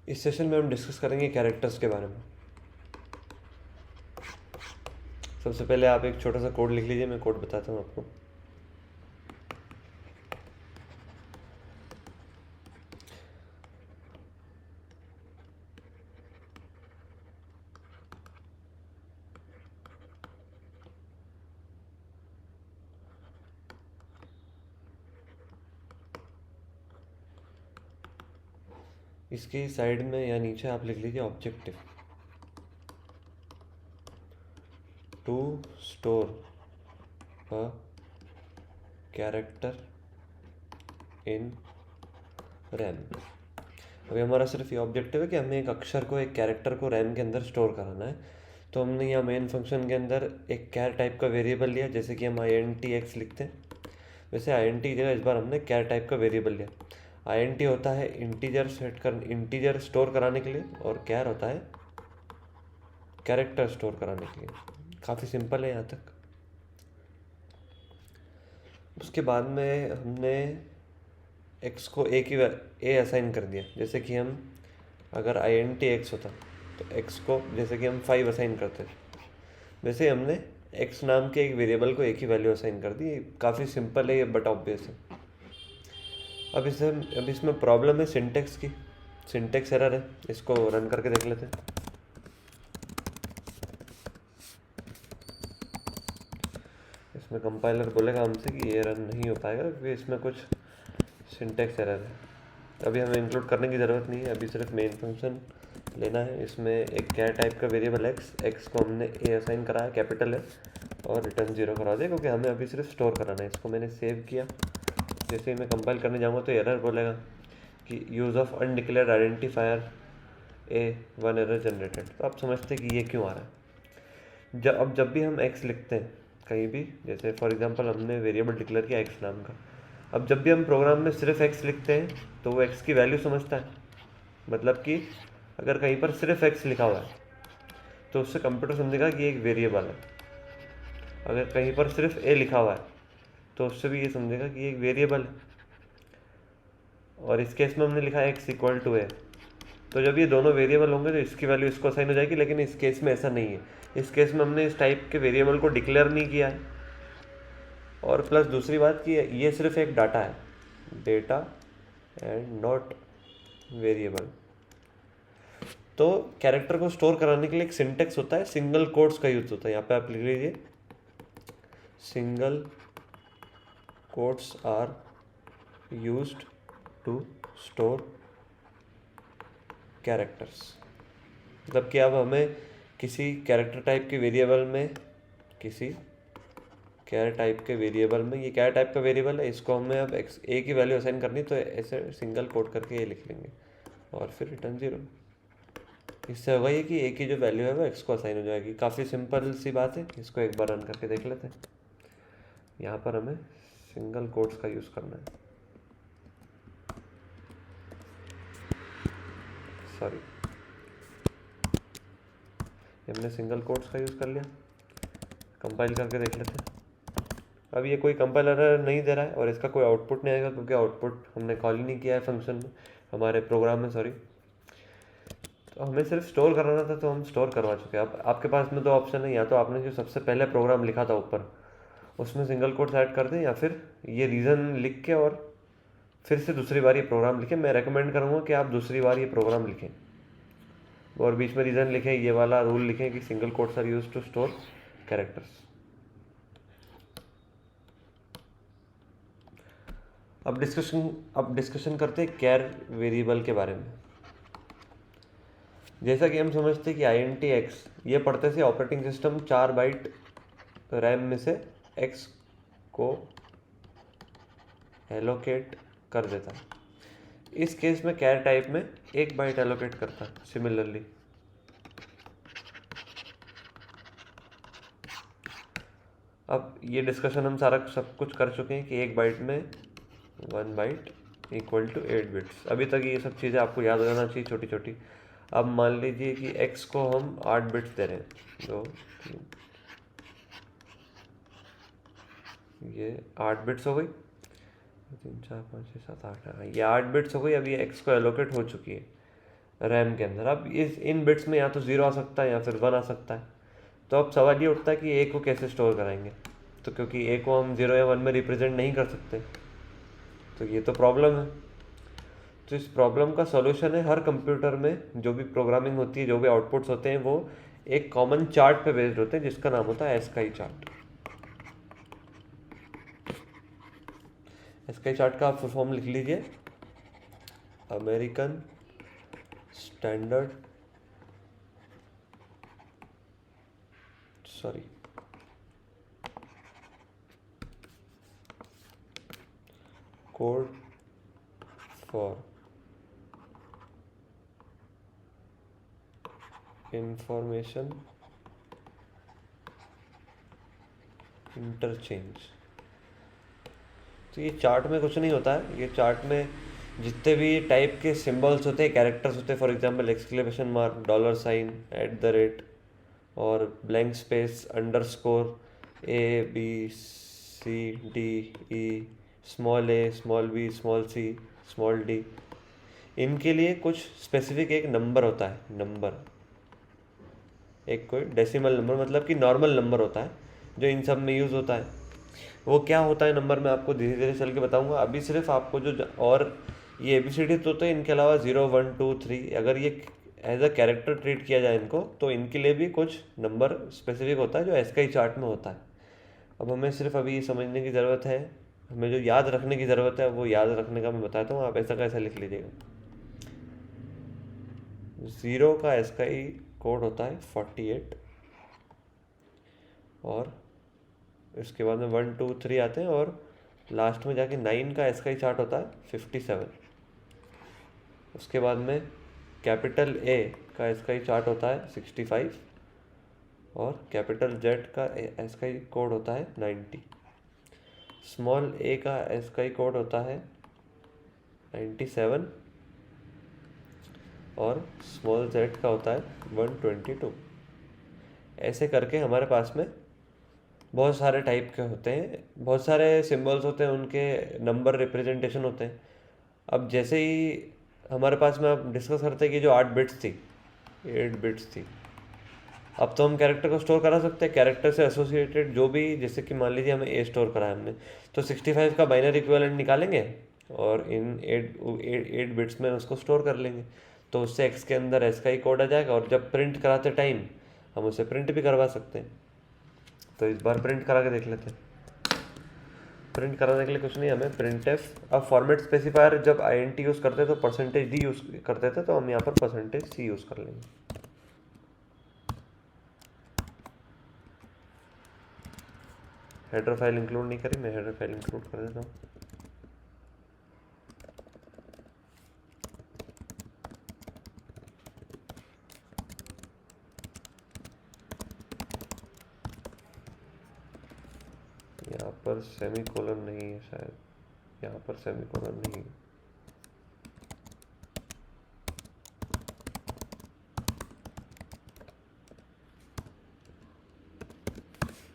इस सेशन में हम डिस्कस करेंगे कैरेक्टर्स के बारे में। सबसे पहले आप एक छोटा सा कोड लिख लीजिए, मैं कोड बताता हूँ आपको। इसकी साइड में या नीचे आप लिख लीजिए objective to store a character in RAM. अभी हमारा सिर्फ ये ऑब्जेक्टिव है कि हमें एक अक्षर को, एक कैरेक्टर को रैम के अंदर स्टोर कराना है। तो हमने यहाँ मेन फंक्शन के अंदर एक कैर टाइप का वेरिएबल लिया, जैसे कि हम int लिखते हैं वैसे int की जगह इस बार हमने कैर टाइप का वेरिएबल लिया। int होता है इंटीजर स्टोर कराने के लिए, और कैर होता है कैरेक्टर स्टोर कराने के लिए। काफ़ी सिंपल है यहाँ तक। उसके बाद में हमने x को a असाइन कर दिया। जैसे कि हम अगर int x होता तो x को जैसे कि हम 5 असाइन करते थे, वैसे हमने x नाम के एक वेरिएबल को एक ही वैल्यू असाइन कर दी। काफ़ी सिंपल है ये, बट ऑब्वियस है। अब इसमें प्रॉब्लम है सिंटेक्स की, सिंटेक्स एरर है। इसको रन करके देख लेते हैं। इसमें कंपाइलर बोलेगा हमसे कि ये रन नहीं हो पाएगा क्योंकि इसमें कुछ सिंटेक्स एरर है। अभी हमें इंक्लूड करने की ज़रूरत नहीं है, अभी सिर्फ मेन फंक्शन लेना है। इसमें एक कैर टाइप का वेरिएबल x को हमने a असाइन करा है, कैपिटल है, और रिटर्न 0 करा दिया क्योंकि हमें अभी सिर्फ स्टोर कराना है। इसको मैंने सेव किया। जैसे ही मैं कंपाइल करने जाऊँगा तो एरर बोलेगा कि use of undeclared identifier A1 error generated. तो आप समझते हैं कि ये क्यों आ रहा है। जब भी हम x लिखते हैं कहीं भी, जैसे फॉर एग्जांपल हमने वेरिएबल डिक्लेयर किया x नाम का, अब जब भी हम प्रोग्राम में सिर्फ x लिखते हैं तो वो x की वैल्यू समझता है। मतलब कि अगर कहीं पर सिर्फ x लिखा हुआ है तो उससे कंप्यूटर समझेगा कि एक वेरिएबल है। अगर कहीं पर सिर्फ a लिखा हुआ है तो उससे भी ये समझेगा कि एक वेरिएबल है। और इस केस में हमने लिखा है x इक्वल टू a, तो जब ये दोनों वेरिएबल होंगे तो इसकी वैल्यू इसको असाइन हो जाएगी। लेकिन इस केस में ऐसा नहीं है। इस केस में हमने इस टाइप के वेरिएबल को डिक्लेयर नहीं किया है। और प्लस दूसरी बात कि ये सिर्फ एक डाटा है, डेटा एंड नॉट वेरिएबल। तो कैरेक्टर को स्टोर कराने के लिए एक सिंटेक्स होता है, सिंगल कोट्स का यूज होता है। यहाँ पे आप लिख लीजिए single quotes are used to store characters. मतलब कि अब हमें किसी कैरेक्टर टाइप के वेरिएबल में, किसी कैर टाइप के वेरिएबल में, ये कैर टाइप का वेरिएबल है, इसको हमें अब a की वैल्यू असाइन करनी, तो ऐसे सिंगल कोट करके ये लिख लेंगे और फिर रिटर्न 0। इससे होगा ये कि a की जो वैल्यू है वो x को असाइन हो जाएगी। काफ़ी सिंपल सी बात है। इसको एक बार रन करके देख लेते हैं। यहाँ पर हमें सिंगल कोट्स का यूज़ करना है। सॉरी, हमने सिंगल कोट्स का यूज़ कर लिया। कंपाइल करके देख लेते हैं। अब ये कोई कंपाइलर नहीं दे रहा है और इसका कोई आउटपुट नहीं आएगा क्योंकि आउटपुट हमने कॉल ही नहीं किया है फंक्शन में, हमारे प्रोग्राम में। सॉरी, तो हमें सिर्फ स्टोर कराना था तो हम स्टोर करवा चुके हैं। अब आपके पास में दो ऑप्शन है, या तो आपने जो सबसे पहले प्रोग्राम लिखा था ऊपर उसमें सिंगल कोट्स ऐड कर दें, या फिर ये रीज़न लिख के और फिर से दूसरी बार ये प्रोग्राम लिखें। मैं रेकमेंड करूँगा कि आप दूसरी बार ये प्रोग्राम लिखें और बीच में रीज़न लिखें, ये वाला रूल लिखें कि single quotes are use to store characters. अब डिस्कशन करते हैं कैर वेरिएबल के बारे में। जैसा कि हम समझते हैं कि int x ये पढ़ते से ऑपरेटिंग सिस्टम 4 बाइट रैम में से x को एलोकेट कर देता है। इस केस में कैर टाइप में 1 बाइट एलोकेट करता है। सिमिलरली अब ये डिस्कशन हम सारा सब कुछ कर चुके हैं कि 1 बाइट में 1 बाइट इक्वल टू 8 बिट्स। अभी तक ये सब चीज़ें आपको याद रहना चाहिए, छोटी छोटी। अब मान लीजिए कि x को हम 8 बिट्स दे रहे हैं, तो ये 8 बिट्स हो गई, 3 4 5 6 7 8, ये 8 बिट्स हो गई। अब ये x को एलोकेट हो चुकी है। रैम के अंदर। अब इस इन बिट्स में या तो 0 आ सकता है या फिर 1 आ सकता है। तो अब सवाल ये उठता है कि ए को कैसे स्टोर कराएंगे। तो क्योंकि ए को हम 0 या 1 में रिप्रेजेंट नहीं कर सकते, तो ये तो प्रॉब्लम है। तो इस प्रॉब्लम का सॉल्यूशन है, हर कंप्यूटर में जो भी प्रोग्रामिंग होती है, जो भी आउटपुट्स होते हैं, वो एक कॉमन चार्ट पे बेस्ड होते हैं जिसका नाम होता है एस्काई चार्ट। एस्काई चार्ट का आप फुल फॉर्म लिख लीजिए, American standard code for information interchange. तो ये चार्ट में कुछ नहीं होता है, ये चार्ट में जितने भी टाइप के सिंबल्स होते हैं, कैरेक्टर्स होते हैं, for example exclamation mark, dollar sign, @ और blank space, underscore, ABCDE, small a, small b, small c, small d, इनके लिए कुछ स्पेसिफिक एक नंबर होता है, नंबर एक कोई डेसिमल नंबर, मतलब कि नॉर्मल नंबर होता है जो इन सब में यूज़ होता है। वो क्या होता है नंबर, मैं आपको धीरे धीरे चल के बताऊंगा। अभी सिर्फ आपको और ये ABCD तो होते हैं, इनके अलावा 0 1 2 3, अगर ये एज अ कैरेक्टर ट्रीट किया जाए इनको, तो इनके लिए भी कुछ नंबर स्पेसिफिक होता है जो एस्काई चार्ट में होता है। अब हमें सिर्फ अभी ये समझने की ज़रूरत है, हमें जो याद रखने की ज़रूरत है वो याद रखने का मैं बताता हूँ, आप ऐसा कैसा लिख लीजिएगा। 0 का एस्काई कोड होता है 48, और इसके बाद में 1 2 3 आते हैं, और लास्ट में जाके 9 का एस्काई चार्ट होता है 57। उसके बाद में कैपिटल A का एस्काई चार्ट होता है 65, और कैपिटल Z का एस्काई कोड होता है 90। स्मॉल a का एस्काई कोड होता है 97, और स्मॉल z का होता है 122। ऐसे करके हमारे पास में बहुत सारे टाइप के होते हैं, बहुत सारे सिंबल्स होते हैं, उनके नंबर रिप्रेजेंटेशन होते हैं। अब जैसे ही हमारे पास में आप डिस्कस करते हैं कि जो 8 बिट्स थी, 8 बिट्स थी, अब तो हम कैरेक्टर को स्टोर करा सकते हैं, कैरेक्टर से एसोसिएटेड जो भी, जैसे कि मान लीजिए हमें ए स्टोर करा है हमने, तो 65 का बाइनरी इक्विवेलेंट निकालेंगे और इन 8 बिट्स में उसको स्टोर कर लेंगे। तो उससे एक्स के अंदर एस का ही कोड आ जाएगा, और जब प्रिंट कराते टाइम हम उसे प्रिंट भी करवा सकते हैं। तो इस बार प्रिंट करा के देख लेते हैं। प्रिंट कराने के लिए कुछ नहीं, हमें printf, अब फॉर्मेट स्पेसिफायर जब int यूज़ करते तो %d यूज़ करते थे, तो हम यहाँ पर %c यूज़ कर लेंगे। हेडर फाइल इंक्लूड नहीं करी, मैं हेडर फाइल इंक्लूड कर देता हूँ। यहाँ पर सेमी कोलन नहीं है शायद, यहाँ पर सेमी कोलन नहीं है।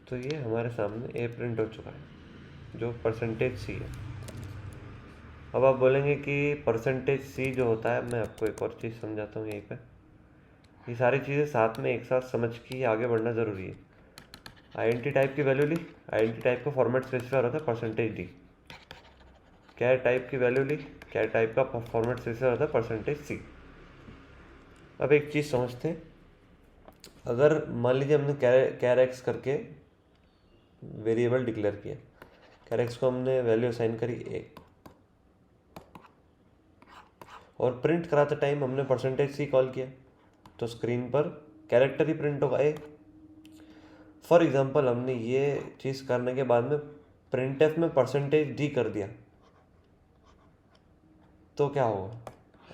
तो ये हमारे सामने ए प्रिंट हो चुका है जो %c है। अब आप बोलेंगे कि %c जो होता है, मैं आपको एक और चीज़ समझाता हूँ यहीं पे। ये सारी चीज़ें साथ में एक साथ समझ के आगे बढ़ना ज़रूरी है। आईएनटी टाइप की वैल्यू ली, आईएनटी टाइप का फॉर्मेट स्पेसिफायर होता है %d। कैर टाइप की वैल्यू ली, कैर टाइप का फॉर्मेट स्पेसिफायर होता है %c। अब एक चीज़ समझते हैं, अगर मान लीजिए हमने कैर एक्स करके वेरिएबल डिक्लेयर किया, कैर एक्स को हमने वैल्यू असाइन करी a, और प्रिंट कराते टाइम हमने %c कॉल किया, तो स्क्रीन पर कैरेक्टर ही प्रिंट होगा a। फॉर एग्जांपल हमने ये चीज़ करने के बाद में printf में %d कर दिया, तो क्या होगा?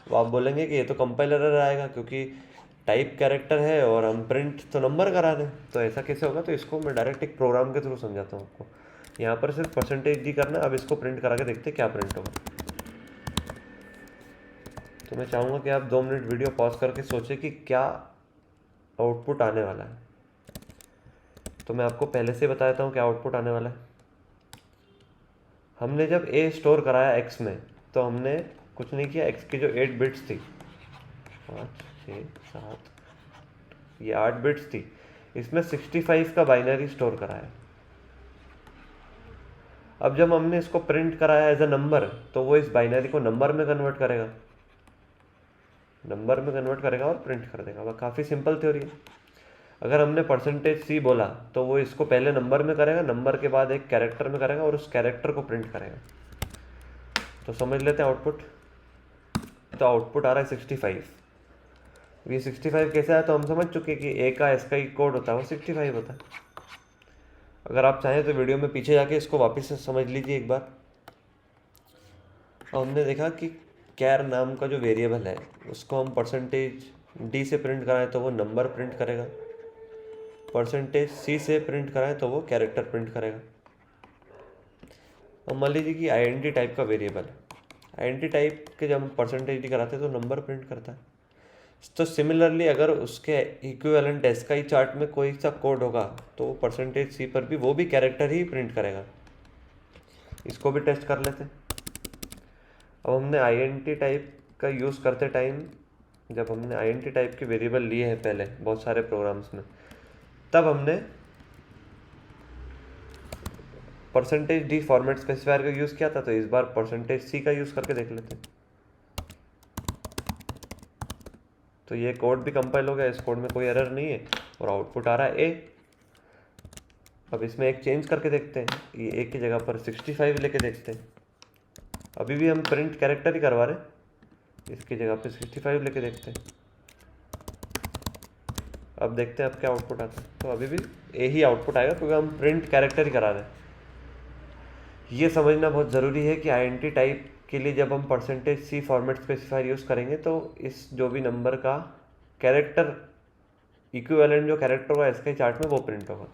तो आप बोलेंगे कि ये तो कंपाइलर एरर आएगा, क्योंकि टाइप कैरेक्टर है और हम प्रिंट तो नंबर करा दें, तो ऐसा कैसे होगा? तो इसको मैं डायरेक्ट एक प्रोग्राम के थ्रू समझाता हूँ आपको। यहाँ पर सिर्फ %d करना, अब इसको प्रिंट करा के देखते क्या प्रिंट होगा। तो मैं चाहूँगा कि आप 2 मिनट वीडियो पॉज करके सोचें कि क्या आउटपुट आने वाला है। तो मैं आपको पहले से बता देता हूँ क्या आउटपुट आने वाला है। हमने जब a स्टोर कराया x में, तो हमने कुछ नहीं किया, x की जो 8 बिट्स थी 5 6 7, ये 8 बिट्स थी, इसमें 65 का बाइनरी स्टोर करा है। अब जब हमने इसको प्रिंट कराया एज अ नंबर, तो वो इस बाइनरी को नंबर में कन्वर्ट करेगा, और प्रिंट कर देगा। वह काफ़ी सिंपल थ्योरी है। अगर हमने %c बोला तो वो इसको पहले नंबर में करेगा, नंबर के बाद एक कैरेक्टर में करेगा और उस कैरेक्टर को प्रिंट करेगा। तो समझ लेते हैं आउटपुट। तो आउटपुट आ रहा है 65। ये 65 कैसे आया, तो हम समझ चुके कि ए का एस का कोड होता है वो 65 होता है। अगर आप चाहें तो वीडियो में पीछे जाके इसको वापस से समझ लीजिए एक बार। हमने देखा कि कैर नाम का जो वेरिएबल है उसको हम %d से प्रिंट कराएं तो वो नंबर प्रिंट करेगा, %c से प्रिंट कराएं तो वो कैरेक्टर प्रिंट करेगा। अब मान लीजिए कि आईएनटी टाइप का वेरिएबल है, आईएनटी टाइप के जब हम %d कराते हैं तो नंबर प्रिंट करता है। तो सिमिलरली अगर उसके इक्विवेलेंट एसकाई चार्ट में कोई सा कोड होगा तो %c पर भी वो भी कैरेक्टर ही प्रिंट करेगा। इसको भी टेस्ट कर लेते हैं। अब हमने आईएनटी टाइप का यूज़ करते टाइम, जब हमने आईएनटी टाइप के वेरिएबल लिए हैं पहले बहुत सारे प्रोग्राम्स में, तब हमने %d फॉर्मेट स्पेसिफायर का यूज़ किया था। तो इस बार %c का यूज़ करके देख लेते हैं। तो ये कोड भी कंपाइल हो गया, इस कोड में कोई एरर नहीं है और आउटपुट आ रहा है ए। अब इसमें एक चेंज करके देखते हैं, ये ए की जगह पर 65 लेके देखते हैं। अभी भी हम प्रिंट कैरेक्टर ही करवा रहे हैं, इसकी जगह पे 65 लेके देखते हैं। अब देखते हैं अब क्या आउटपुट आता है। तो अभी भी ए ही आउटपुट आएगा क्योंकि हम प्रिंट कैरेक्टर ही करा रहे हैं। ये समझना बहुत ज़रूरी है कि आईएनटी टाइप के लिए जब हम %c फॉर्मेट स्पेसिफायर यूज़ करेंगे तो इस जो भी नंबर का कैरेक्टर इक्विवेलेंट जो कैरेक्टर होगा इसके चार्ट में वो प्रिंट होगा।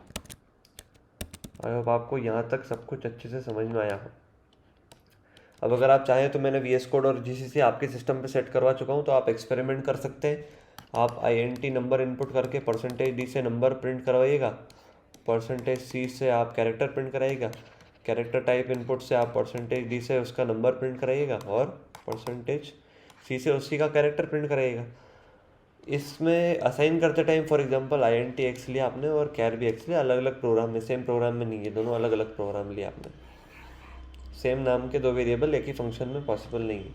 आई होप आपको यहाँ तक सब कुछ अच्छे से समझ में आया हो। अब अगर आप चाहें तो मैंने VS कोड और GCC आपके सिस्टम पे सेट करवा चुका हूँ, तो आप एक्सपेरिमेंट कर सकते हैं। आप INT नंबर इनपुट करके %d से नंबर प्रिंट करवाइएगा, %c से आप कैरेक्टर प्रिंट कराइएगा, कैरेक्टर टाइप इनपुट से आप %d से उसका नंबर प्रिंट कराइएगा और %c से उसी का कैरेक्टर प्रिंट कराइएगा। इसमें असाइन करते time for example INT x लिया आपने और कैर भी x लिया, अलग अलग प्रोग्राम में, सेम प्रोग्राम में नहीं है, दोनों अलग अलग प्रोग्राम लिया आपने। सेम नाम के दो वेरिएबल एक ही फंक्शन में पॉसिबल नहीं है।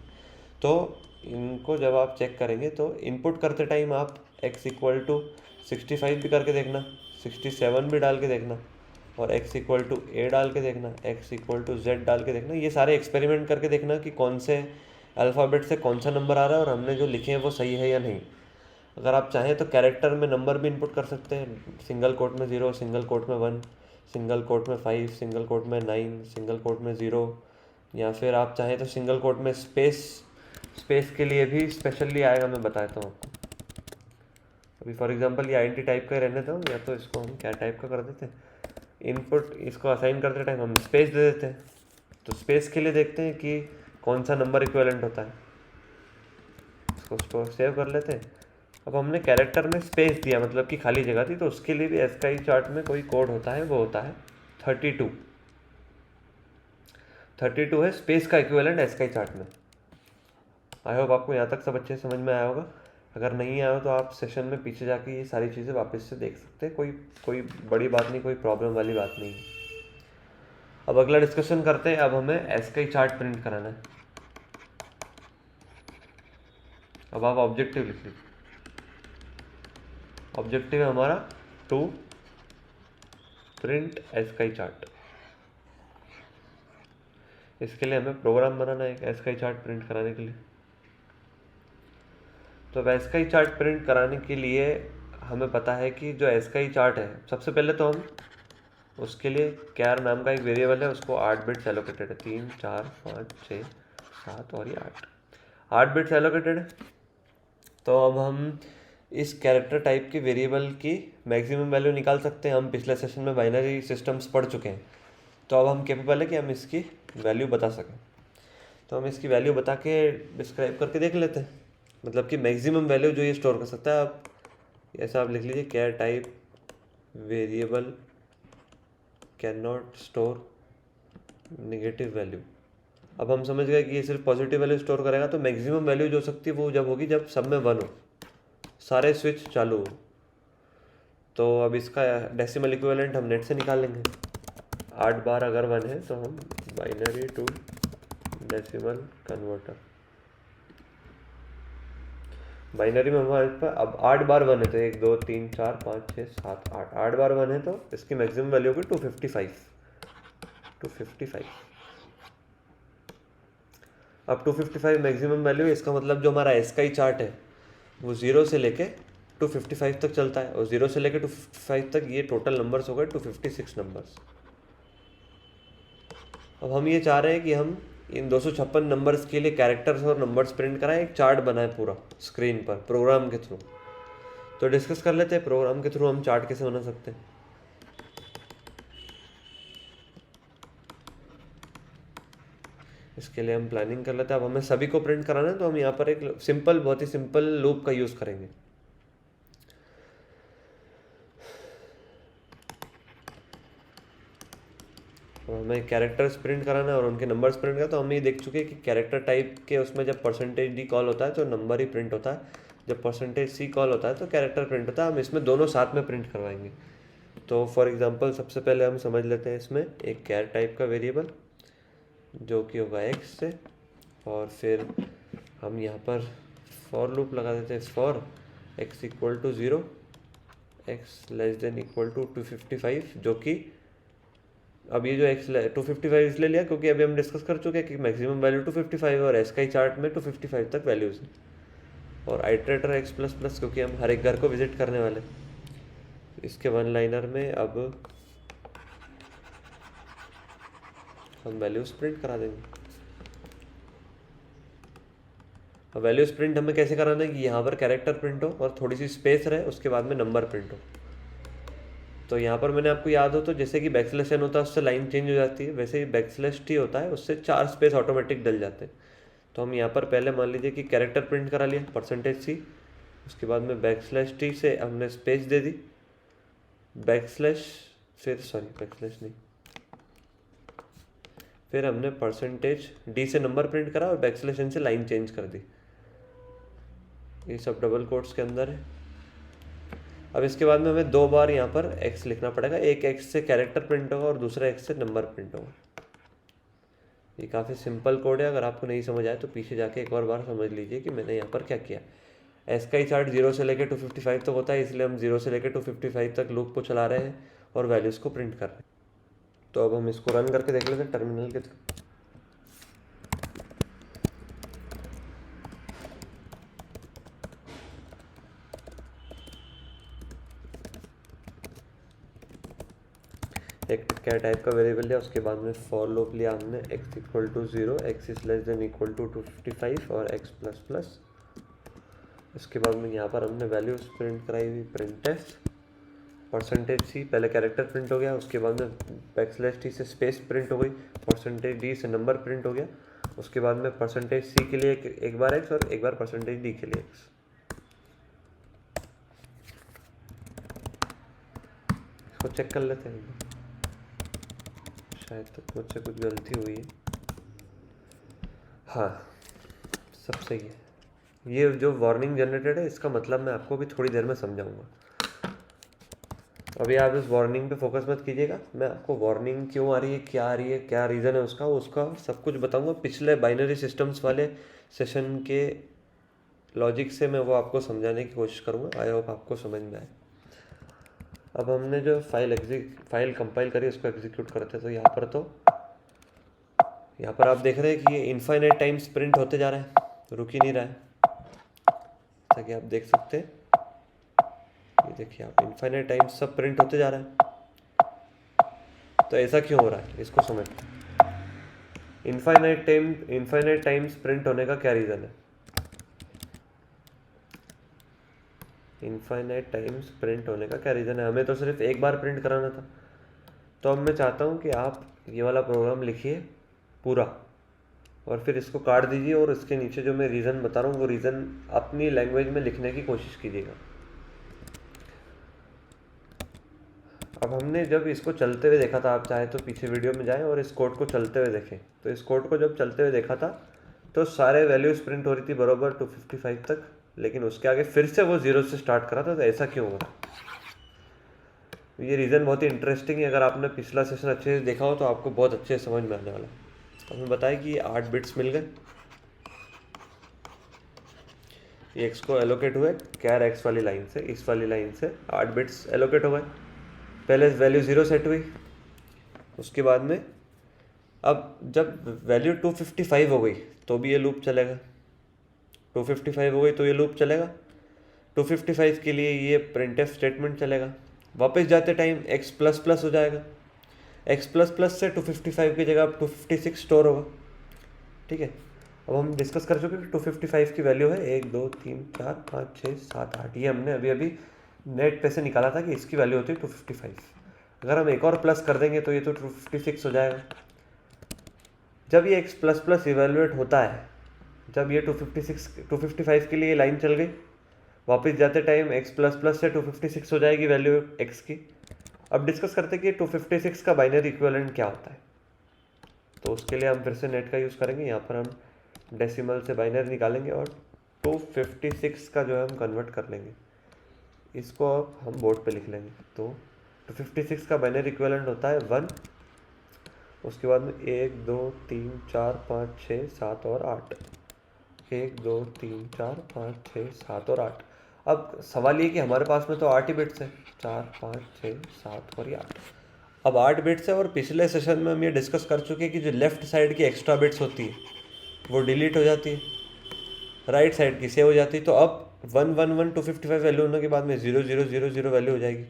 तो इनको जब आप चेक करेंगे तो इनपुट करते टाइम आप x इक्वल टू 65 भी करके देखना, 67 भी डाल के देखना और x इक्वल टू a डाल के देखना, x इक्वल टू z डाल के देखना। ये सारे एक्सपेरिमेंट करके देखना कि कौन से अल्फ़ाबेट से कौन सा नंबर आ रहा है और हमने जो लिखे हैं वो सही है या नहीं। अगर आप चाहें तो कैरेक्टर में नंबर भी इनपुट कर सकते हैं, सिंगल कोट में 0, सिंगल कोट में 1, सिंगल कोट में 5, सिंगल कोट में 9, सिंगल कोट में 0, या फिर आप चाहें तो सिंगल कोट में स्पेस के लिए भी स्पेशली आएगा, मैं बताता हूँ आपको। अभी फॉर एग्जांपल ये INT टाइप का ही रहने दो, या तो इसको हम क्या टाइप का कर देते हैं, इनपुट इसको असाइन करते टाइम हम स्पेस दे देते हैं। तो स्पेस के लिए देखते हैं कि कौन सा नंबर इक्विवेलेंट होता है, इसको सेव कर लेते हैं। अब हमने कैरेक्टर में स्पेस दिया, मतलब कि खाली जगह थी, तो उसके लिए भी एसकाई चार्ट में कोई कोड होता है, वो होता है 32। 32 है स्पेस का इक्विवेलेंट एसकाई चार्ट में। आई होप आपको यहाँ तक सब अच्छे से समझ में आया होगा। अगर नहीं आया हो तो आप सेशन में पीछे जाके ये सारी चीज़ें वापस से देख सकते हैं, कोई बड़ी बात नहीं, कोई प्रॉब्लम वाली बात नहीं है। अब अगला डिस्कशन करते हैं। अब हमें एसकाई चार्ट प्रिंट कराना है। अब आप ऑब्जेक्टिव लिख लीजिए। ऑब्जेक्टिव है हमारा टू प्रिंट एसकाई चार्ट। इसके लिए हमें प्रोग्राम बनाना है एक एसकाई चार्ट प्रिंट कराने के लिए। तो एसकाई चार्ट प्रिंट कराने के लिए हमें पता है कि जो एसकाई चार्ट है, सबसे पहले तो हम उसके लिए कैर नाम का एक वेरिएबल है, उसको 8 बिट्स एलोकेटेड है, 3 4 5 6 7 और ये 8 बिट्स एलोकेटेड है। तो अब हम इस कैरेक्टर टाइप के वेरिएबल की मैक्सिमम वैल्यू निकाल सकते हैं। हम पिछले सेशन में बाइनरी सिस्टम्स पढ़ चुके हैं, तो अब हम कैपेबल है कि हम इसकी वैल्यू बता सकें। तो हम इसकी वैल्यू बता के डिस्क्राइब करके देख लेते हैं, मतलब कि मैक्सिमम वैल्यू जो ये स्टोर कर सकता है। आप ऐसा आप लिख लीजिए, char type variable can not store negative value. अब हम समझ गए कि ये सिर्फ पॉजिटिव वैल्यू स्टोर करेगा, तो मैक्सिमम वैल्यू जो हो सकती है वो जब होगी जब सब में 1 हो। सारे स्विच चालू हो। तो अब इसका डेसिमल इक्विवेलेंट हम नेट से निकाल लेंगे। 8 बार अगर 1 है तो हम binary to decimal converter, binary में हमारे पास अब 8 बार 1 है तो 1 2 3 4 5 6 7 8, 8 बार 1 है तो इसकी मैक्सिमम वैल्यू होगी 255। अब 255 मैक्सिमम वैल्यू है, इसका मतलब जो हमारा एस का ही चार्ट है वो 0 से लेके 255 तक चलता है, और 0 से लेके 255 तक ये टोटल नंबर्स हो गए 256 नंबर्स। अब हम ये चाह रहे हैं कि हम इन 256 नंबर्स के लिए कैरेक्टर्स और नंबर्स प्रिंट कराएं, एक चार्ट बनाए पूरा स्क्रीन पर प्रोग्राम के थ्रू। तो डिस्कस कर लेते हैं प्रोग्राम के थ्रू हम चार्ट कैसे बना सकते हैं। इसके लिए हम प्लानिंग कर लेते हैं। अब हमें सभी को प्रिंट कराना है तो हम यहाँ पर एक सिंपल, बहुत ही सिंपल लूप का यूज़ करेंगे। हमें कैरेक्टर्स प्रिंट कराना है और उनके नंबर्स प्रिंट करना, तो हम ये देख चुके हैं कि कैरेक्टर टाइप के उसमें जब %d कॉल होता है तो नंबर ही प्रिंट होता है, जब %c कॉल होता है तो कैरेक्टर प्रिंट होता है। हम इसमें दोनों साथ में प्रिंट करवाएंगे। तो फॉर एग्जांपल सबसे पहले हम समझ लेते हैं इसमें एक कैर टाइप का वेरिएबल जो कि होगा x से, और फिर हम यहाँ पर फॉर लूप लगा देते हैं फॉर x = 0, x <= 255, जो कि अब ये जो x 255 इसलिए लिया क्योंकि अभी हम डिस्कस कर चुके हैं कि मैक्सिमम वैल्यू 255 और एस का ही चार्ट में 255 तक वैल्यूज़ हैं, और आइटरेटर x++ क्योंकि हम हर एक घर को विजिट करने वाले। इसके वन लाइनर में अब हम वैल्यूज प्रिंट करा देंगे। अब वैल्यूज प्रिंट हमें कैसे कराना है कि यहाँ पर कैरेक्टर प्रिंट हो और थोड़ी सी स्पेस रहे, उसके बाद में नंबर प्रिंट हो। तो यहाँ पर मैंने आपको याद हो तो जैसे कि \n होता है उससे लाइन चेंज हो जाती है, वैसे ही \t होता है उससे 4 स्पेस ऑटोमेटिक डल जाते हैं। तो हम यहाँ पर पहले मान लीजिए कि कैरेक्टर प्रिंट करा लिया %c, उसके बाद में \t से हमने स्पेस दे दी, फिर हमने %d से नंबर प्रिंट करा और \n से लाइन चेंज कर दी। ये सब डबल कोट्स के अंदर है। अब इसके बाद में हमें 2 बार यहाँ पर x लिखना पड़ेगा, एक x से कैरेक्टर प्रिंट होगा और दूसरा x से नंबर प्रिंट होगा। ये काफ़ी सिंपल कोड है, अगर आपको नहीं समझ आए तो पीछे जाके एक और बार समझ लीजिए कि मैंने यहाँ पर क्या किया। एस का ही चार्ट 0 से लेकर 255 तक होता है, इसलिए हम 0 से लेकर 255 तक लूप को चला रहे हैं और वैल्यूज़ को प्रिंट कर रहे हैं। तो अब हम इसको रन करके देख लेते हैं टर्मिनल के थ्रू। एक क्या टाइप का वेरिएबल लिया, उसके बाद में फॉर लूप लिया हमने x = 0, x <= 255 और x++। इसके बाद में यहाँ पर हमने वैल्यूज प्रिंट कराई हुई printf %c, पहले कैरेक्टर प्रिंट हो गया, उसके बाद में \t से स्पेस प्रिंट हो गई, %d से नंबर प्रिंट हो गया, उसके बाद में %c के लिए एक बार x और एक बार %d के लिए x। इसको चेक कर लेते हैं, शायद तक मुझसे कुछ गलती हुई है। हाँ, सब सही है। ये जो वार्निंग जनरेटेड है इसका मतलब मैं आपको भी थोड़ी देर में समझाऊंगा। अभी आप इस वार्निंग पे फोकस मत कीजिएगा, मैं आपको वार्निंग क्यों आ रही है, क्या आ रही है, क्या रीज़न है उसका सब कुछ बताऊंगा। पिछले बाइनरी सिस्टम्स वाले सेशन के लॉजिक से मैं वो आपको समझाने की कोशिश करूँगा। आई होप आपको समझ में आए। अब हमने जो फाइल कंपाइल करी उसको एग्जीक्यूट करते हैं। तो यहाँ पर आप देख रहे हैं कि ये इनफाइनाइट टाइम्स प्रिंट होते जा रहा है, रुक ही नहीं रहा है, जैसा कि आप देख सकते हैं। ये देखिए आप, इनफाइनाइट टाइम्स सब प्रिंट होते जा रहा है। तो ऐसा क्यों हो रहा है इसको समझते हैं। इनफाइनाइट टाइम्स प्रिंट होने का क्या रीज़न है। इनफाइनाइट टाइम्स प्रिंट होने का क्या रीज़न है, हमें तो सिर्फ एक बार प्रिंट कराना था। तो अब मैं चाहता हूँ कि आप ये वाला प्रोग्राम लिखिए पूरा और फिर इसको काट दीजिए, और इसके नीचे जो मैं रीज़न बता रहा हूँ वो रीज़न अपनी लैंग्वेज में लिखने की कोशिश कीजिएगा। अब हमने जब इसको चलते हुए देखा था, आप चाहे तो पीछे वीडियो में जाएं और इस कोड को चलते हुए देखें। तो इस कोड को जब चलते हुए देखा था तो सारे वैल्यूज़ प्रिंट हो रही थी बराबर 255 तक, लेकिन उसके आगे फिर से वो 0 से स्टार्ट करा था, तो ऐसा क्यों हो रहा है? ये रीज़न बहुत ही इंटरेस्टिंग है। अगर आपने पिछला सेशन अच्छे से देखा हो तो आपको बहुत अच्छे से समझ में आने वाला है। हमें बताया कि ये 8 बिट्स मिल गए, ये एक्स को एलोकेट हुए कैर एक्स वाली लाइन से, इस वाली लाइन से 8 बिट्स एलोकेट हो गए। पहले वैल्यू 0 सेट हुई, उसके बाद में अब जब वैल्यू 255 हो गई तो भी ये लूप चलेगा, 255 हो गई तो ये लूप चलेगा, 255 के लिए ये प्रिंटफ स्टेटमेंट चलेगा। वापस जाते टाइम x प्लस प्लस हो जाएगा, x प्लस प्लस से 255 की जगह अब 256 स्टोर होगा। ठीक है, अब हम डिस्कस कर चुके कि 255 की वैल्यू है 1 2 3 4 5 6 7 8, ये हमने अभी अभी नेट पे से निकाला था कि इसकी वैल्यू होती है 255। अगर हम एक और प्लस कर देंगे तो ये तो 256 हो जाएगा। जब ये x प्लस प्लस इवेल्युएट होता है, जब ये 255 के लिए लाइन चल गई, वापस जाते टाइम x प्लस प्लस से 256 हो जाएगी वैल्यू x की। अब डिस्कस करते हैं कि 256 का बाइनरी इक्विवेलेंट क्या होता है। तो उसके लिए हम फिर से नेट का यूज़ करेंगे। यहाँ पर हम डेसिमल से बाइनरी निकालेंगे और 256 का जो है हम कन्वर्ट कर लेंगे। इसको अब हम बोर्ड पे लिख लेंगे। तो 256 का बाइनरी इक्विवेलेंट होता है 1, उसके बाद में 1 2 3 4 5 6 7 और 8, 1 2 3 4 5 6 7 और 8। अब सवाल ये कि हमारे पास में तो 8 ही बिट्स है, 4 5 6 7 और ये 8। अब 8 बिट्स है और पिछले सेशन में हम ये डिस्कस कर चुके हैं कि जो लेफ्ट साइड की एक्स्ट्रा बिट्स होती है वो डिलीट हो जाती है, राइट साइड की सेव हो जाती है। तो अब 1 1 1 255 वैल्यू होने के बाद में 0 0 0 0 वैल्यू हो जाएगी,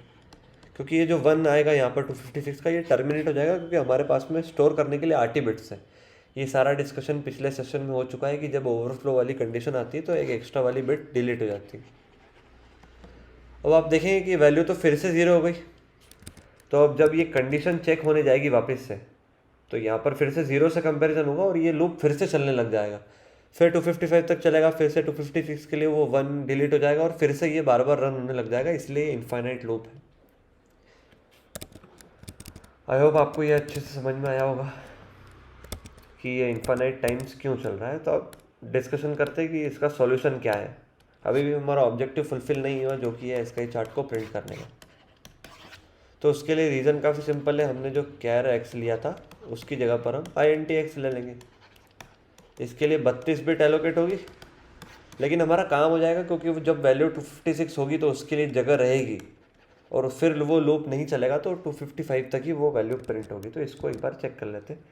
क्योंकि ये जो 1 आएगा यहाँ पर 256 का, ये टर्मिनेट हो जाएगा क्योंकि हमारे पास में स्टोर करने के लिए 8 ही बिट्स है। ये सारा डिस्कशन पिछले सेशन में हो चुका है कि जब ओवरफ्लो वाली कंडीशन आती है तो एक एक्स्ट्रा वाली बिट डिलीट हो जाती है। अब आप देखेंगे कि वैल्यू तो फिर से 0 हो गई। तो अब जब ये कंडीशन चेक होने जाएगी वापस से, तो यहाँ पर फिर से 0 से कंपैरिजन होगा और ये लूप फिर से चलने लग जाएगा। फिर 255 तक चलेगा, फिर से 256 के लिए वो 1 डिलीट हो जाएगा और फिर से ये बार बार रन होने लग जाएगा, इसलिए इनफाइनाइट लूप है। आई होप आपको ये अच्छे से समझ में आया होगा कि ये इनफाइनाइट टाइम्स क्यों चल रहा है। तो अब डिस्कशन करते हैं कि इसका सॉल्यूशन क्या है। अभी भी हमारा ऑब्जेक्टिव फुलफिल नहीं हुआ, जो कि है इसका चार्ट को प्रिंट करने का। तो उसके लिए रीज़न काफ़ी सिंपल है। हमने जो कैर एक्स लिया था उसकी जगह पर हम INT x ले लेंगे। इसके लिए 32 बिट एलोकेट होगी, लेकिन हमारा काम हो जाएगा क्योंकि वो जब वैल्यू 256 होगी तो उसके लिए जगह रहेगी और फिर वो लूप नहीं चलेगा, तो 255 तक ही वो वैल्यू प्रिंट होगी। तो इसको एक बार चेक कर लेते हैं।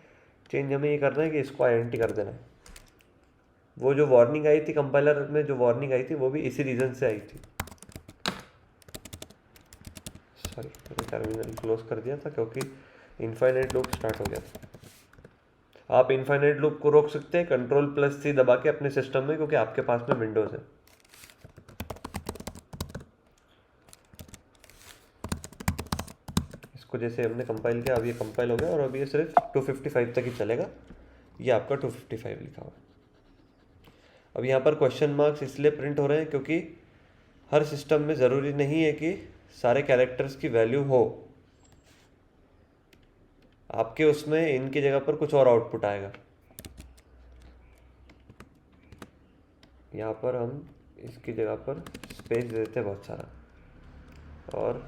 चेंज हमें ये करना है कि इसको INT कर देना है। वो जो वार्निंग आई थी कंपाइलर में, जो वार्निंग आई थी वो भी इसी रीज़न से आई थी। सॉरी, मैंने टर्मिनल क्लोज कर दिया था क्योंकि इनफाइनाइट लूप स्टार्ट हो गया था। आप इनफाइनाइट लूप को रोक सकते हैं Ctrl+C दबा के अपने सिस्टम में, क्योंकि आपके पास में विंडोज़ है। इसको जैसे हमने कंपाइल किया, अब ये कंपाइल हो गया और अब ये सिर्फ 255 तक ही चलेगा। ये आपका 255 लिखा हुआ है। अब यहाँ पर क्वेश्चन मार्क्स इसलिए प्रिंट हो रहे हैं क्योंकि हर सिस्टम में ज़रूरी नहीं है कि सारे कैरेक्टर्स की वैल्यू हो। आपके उसमें इनकी जगह पर कुछ और आउटपुट आएगा। यहाँ पर हम इसकी जगह पर स्पेस दे देते हैं बहुत सारा, और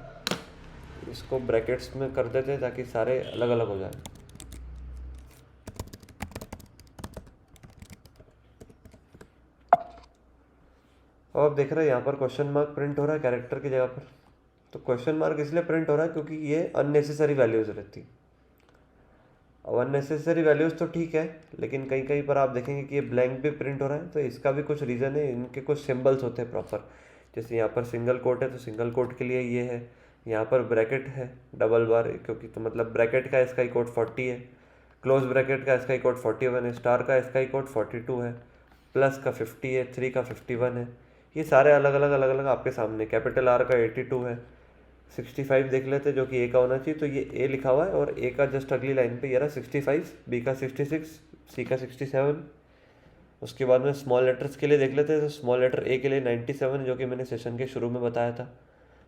इसको ब्रैकेट्स में कर देते हैं ताकि सारे अलग अलग हो जाए। अब आप देख रहे हैं यहाँ पर क्वेश्चन मार्क प्रिंट हो रहा है कैरेक्टर की जगह पर। तो क्वेश्चन मार्क इसलिए प्रिंट हो रहा है क्योंकि ये अननेसेसरी वैल्यूज़ रहती। अब अननेसेसरी वैल्यूज़ तो ठीक है, लेकिन कहीं कहीं पर आप देखेंगे कि ये ब्लैंक भी प्रिंट हो रहा है। तो इसका भी कुछ रीज़न है, इनके कुछ सिंबल्स होते हैं प्रॉपर। जैसे यहाँ पर सिंगल कोट है तो सिंगल कोट के लिए ये है, यहाँ पर ब्रैकेट है डबल बार, क्योंकि तो मतलब ब्रैकेट का इसका ही कोड 40 है, क्लोज ब्रैकेट का इसका ही कोड 41 है, स्टार का इसका ही कोड 42 है, प्लस का 50 है, 3 का 51 है। ये सारे अलग अलग आपके सामने। कैपिटल R का 82 है, 65 देख लेते जो कि ए का होना चाहिए, तो ये ए लिखा हुआ है और ए का जस्ट अगली लाइन पे ये रहा 65, बी का 66, सी का 67। उसके बाद में स्मॉल लेटर्स के लिए देख लेते हैं, तो स्मॉल लेटर ए के लिए 97 जो कि मैंने सेशन के शुरू में बताया था।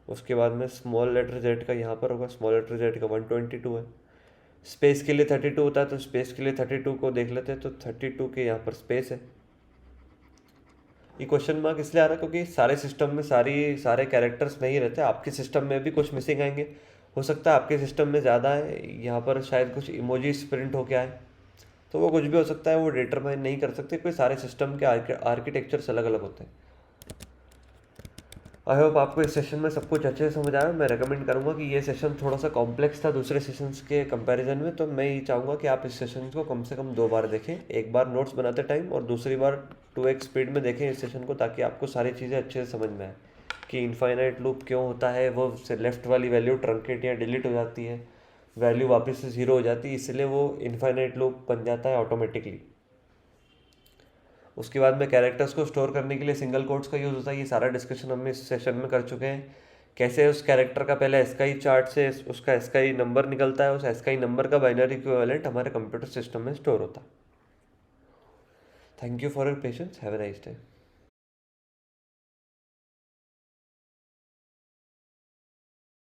उसके बाद में स्मॉल लेटर जेड का यहाँ पर होगा, स्मॉल लेटर जेड का 122 है। स्पेस के लिए 32 होता है, तो स्पेस के लिए 32 को देख लेते हैं, तो 32 के यहाँ पर स्पेस है। ये क्वेश्चन मार्क इसलिए आ रहा है क्योंकि सारे सिस्टम में सारे कैरेक्टर्स नहीं रहते, आपके सिस्टम में भी कुछ मिसिंग आएंगे। हो सकता है आपके सिस्टम में ज़्यादा है, यहाँ पर शायद कुछ इमोजीज प्रिंट होके आए, तो वो कुछ भी हो सकता है, वो डिटरमाइन नहीं कर सकते क्योंकि सारे सिस्टम के आर्किटेक्चर्स अलग अलग होते हैं। आई होप आपको इस सेशन में सब कुछ अच्छे से समझ आया। मैं रेकमेंड करूंगा कि ये सेशन थोड़ा सा कॉम्प्लेक्स था दूसरे सेशंस के कंपैरिजन में, तो मैं ये चाहूँगा कि आप इस सेशन को कम से कम 2 बार देखें, एक बार नोट्स बनाते टाइम और दूसरी बार 2x स्पीड में देखें इस सेशन को, ताकि आपको सारी चीज़ें अच्छे से समझ में आए कि इनफाइनाइट लूप क्यों होता है, वो लेफ्ट वाली वैल्यू ट्रंकेट या डिलीट हो जाती है, वैल्यू वापस से 0 हो जाती है, इसलिए वो इनफाइनाइट लूप बन जाता है ऑटोमेटिकली। उसके बाद में कैरेक्टर्स को स्टोर करने के लिए सिंगल कोट्स का यूज़ होता है। ये सारा डिस्कशन हम इस सेशन में कर चुके हैं, कैसे उस कैरेक्टर का पहले एस्काई चार्ट से उसका एस्काई नंबर निकलता है, उस एस्काई नंबर का बाइनरी इक्विवेलेंट हमारे कंप्यूटर सिस्टम में स्टोर होता है। Thank you for your patience, have a nice day.